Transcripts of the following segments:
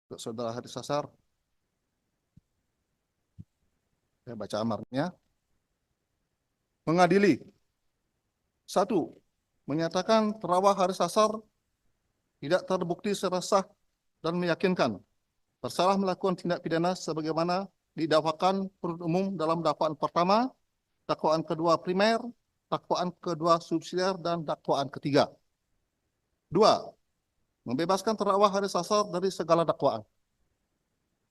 Untuk saudara Haris Sasar, saya baca amarnya. Mengadili. 1. Menyatakan terdakwa Haris Sasar tidak terbukti secara sah dan meyakinkan bersalah melakukan tindak pidana sebagaimana didakwakan penuntut umum dalam dakwaan pertama, dakwaan kedua primer, dakwaan kedua subsidiar, dan dakwaan ketiga. 2. Membebaskan terdakwa Haris Sasar dari segala dakwaan.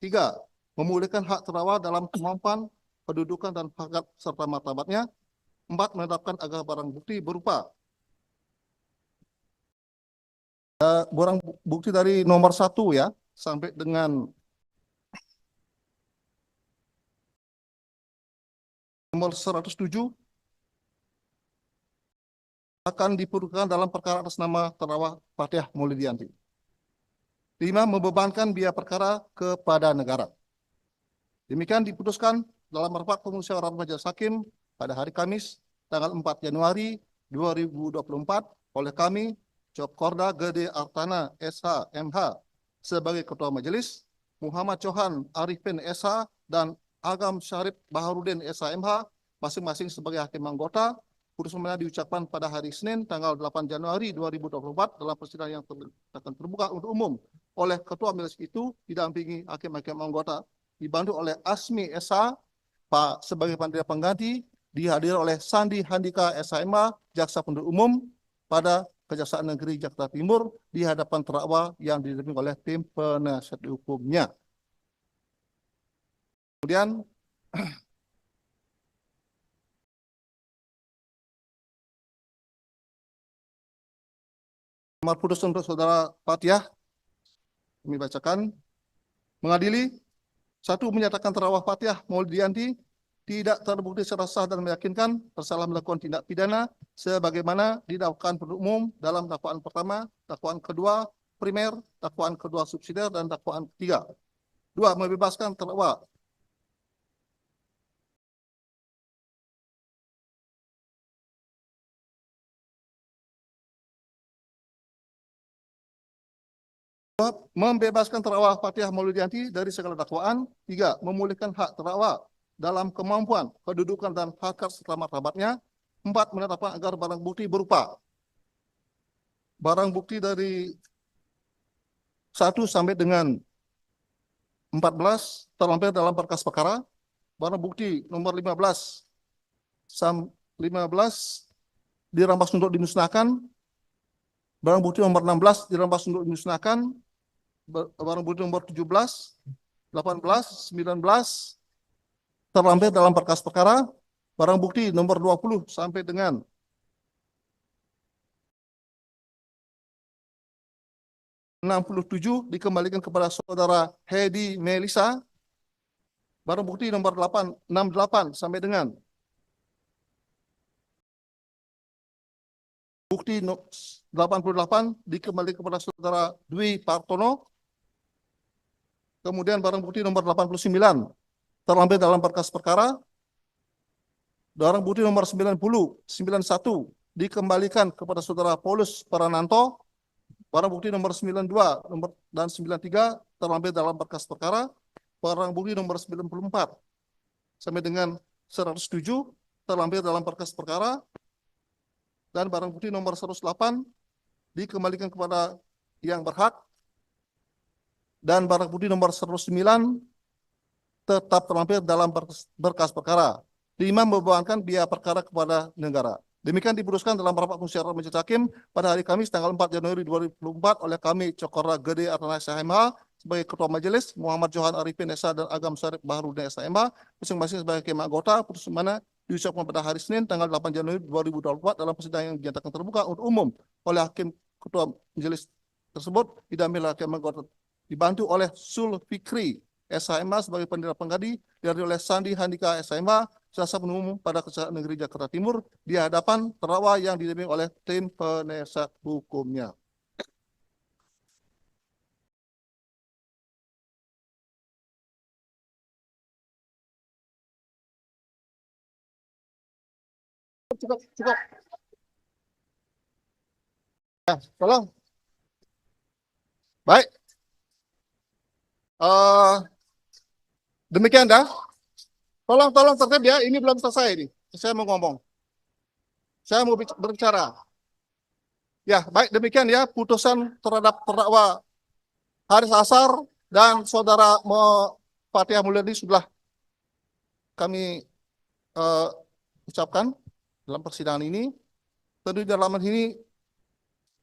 3. Memulihkan hak terdakwa dalam kemampuan, kedudukan, dan harkat serta martabatnya. 4. Menetapkan agar barang bukti berupa barang bukti dari nomor 1 ya sampai dengan nomor 107 akan diperlukan dalam perkara atas nama terdakwa Fathiah Maulidiyanti. 5. Membebankan biaya perkara kepada negara. Demikian diputuskan dalam rapat pemusyawaratan majelis hakim pada hari Kamis tanggal 4 Januari 2024 oleh kami Cokorda Gede Artana SH MH sebagai ketua majelis, Muhammad Johan Arifin SH dan Agam Syarif Baharudin SH MH masing-masing sebagai hakim anggota. Putusan diucapkan pada hari Senin tanggal 8 Januari 2024 dalam persidangan yang akan terbuka untuk umum oleh ketua majelis itu didampingi hakim-hakim anggota dibantu oleh Asmi Esa Pak sebagai panitia pengganti, dihadiri oleh Sandi Handika SHMA Jaksa Penuntut Umum pada Kejaksaan Negeri Jakarta Timur di hadapan terdakwa yang didampingi oleh tim penasihat hukumnya. Kemudian amar putus untuk saudara Fathiah kami bacakan. Mengadili. 1. Menyatakan terdakwa Fathiah Maulidiyanti tidak terbukti secara sah dan meyakinkan bersalah melakukan tindak pidana sebagaimana didakwakan penuntut umum dalam dakwaan pertama, dakwaan kedua primer, dakwaan kedua subsidiar, dan dakwaan ketiga. 2. Membebaskan terdakwa membebaskan terdakwa Fathiah Maulidiyanti dari segala dakwaan. 3. Memulihkan hak terdakwa dalam kemampuan, kedudukan, dan harkat serta martabatnya. 4. Menetapkan agar barang bukti berupa barang bukti dari 1 sampai dengan 14 terlampir dalam berkas perkara. Barang bukti nomor 15 dirampas untuk dimusnahkan. Barang bukti nomor 16 dirampas untuk dimusnahkan. Barang bukti nomor 17, 18, 19 terlampir dalam berkas perkara. Barang bukti nomor 20 sampai dengan 67 dikembalikan kepada saudara Hedi Melisa. Barang bukti nomor 68 sampai dengan bukti 88 dikembalikan kepada saudara Dwi Partono. Kemudian barang bukti nomor 89 terlampir dalam berkas perkara. Barang bukti nomor 90, 91 dikembalikan kepada saudara Paulus Parananto. Barang bukti nomor 92 dan 93 terlampir dalam berkas perkara. Barang bukti nomor 94 sampai dengan 107 terlampir dalam berkas perkara. Dan barang bukti nomor 108 dikembalikan kepada yang berhak. Dan barang bukti nomor 109 tetap terlampir dalam berkas perkara. 5. Membebankan biaya perkara kepada negara. Demikian diputuskan dalam rapat musyawarah majelis hakim pada hari Kamis tanggal 4 Januari 2024 oleh kami Cokorda Gede Artana SHMH sebagai ketua majelis, Muhammad Johan Arifin SH dan Agam Syarif Baharudin SHMH masing-masing sebagai hakim anggota. Putusan mana diucapkan pada hari Senin tanggal 8 Januari 2024 dalam persidangan yang dinyatakan terbuka untuk umum oleh hakim ketua majelis tersebut didampingi hakim anggota dibantu oleh Sul Fikri SHMH sebagai panitia pengganti, dihadiri oleh Sandi Handika SHMH Jaksa Penuntut Umum pada Kejaksaan Negeri Jakarta Timur di hadapan terdakwa yang didampingi oleh tim penasihat hukumnya. Cukup. Ya, tolong. Baik. Eh, demikian dah. Tolong tertib ya, ini belum selesai ini. Saya mau ngomong. Saya mau berbicara. Ya, baik demikian ya putusan terhadap terdakwa Haris Azhar dan saudara Fathia Mulyadi sudah kami eh, ucapkan dalam persidangan ini. Tentu di dalam ini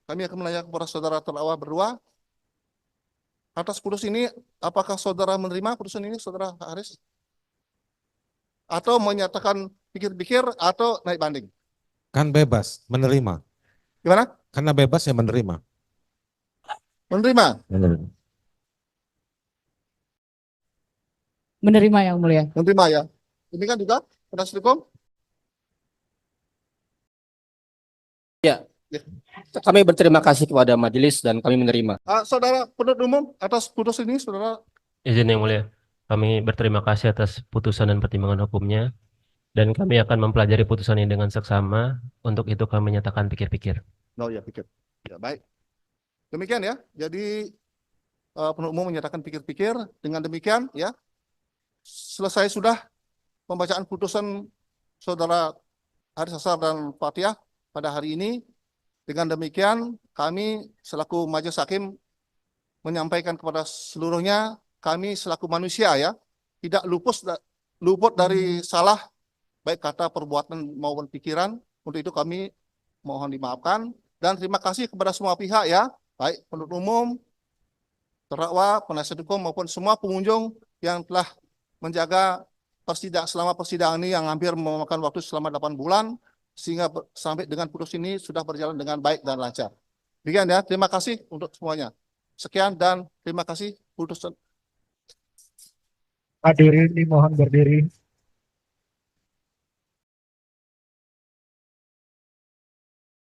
kami akan menanyakan kepada saudara terdakwa berdua atas putus ini, apakah saudara menerima putusan ini, saudara Haris? Atau menyatakan pikir-pikir atau naik banding? Kan bebas menerima. Gimana? Karena bebas ya menerima. Menerima? Menerima. Menerima yang mulia. Menerima ya. Ini kan juga penasihat hukum? Kami berterima kasih kepada majelis dan kami menerima. Saudara penuntut umum atas putus ini, saudara. Izin yang mulia, kami berterima kasih atas putusan dan pertimbangan hukumnya, dan kami akan mempelajari putusan ini dengan seksama. Untuk itu kami menyatakan pikir-pikir. Oh ya, pikir. Ya, baik. Demikian ya. Jadi penuntut umum menyatakan pikir-pikir. Dengan demikian ya, selesai sudah pembacaan putusan saudara Haris Azhar dan Fathia pada hari ini. Dengan demikian, kami selaku majelis hakim menyampaikan kepada seluruhnya, kami selaku manusia ya, tidak luput dari salah, baik kata, perbuatan maupun pikiran. Untuk itu kami mohon dimaafkan dan terima kasih kepada semua pihak ya, baik penuntut umum, terdakwa, penasihat hukum maupun semua pengunjung yang telah menjaga selama persidangan ini yang hampir memakan waktu selama 8 bulan. Sehingga sampai dengan putus ini sudah berjalan dengan baik dan lancar. Demikian ya, terima kasih untuk semuanya. Sekian dan terima kasih putusan. Hadirin dimohon berdiri.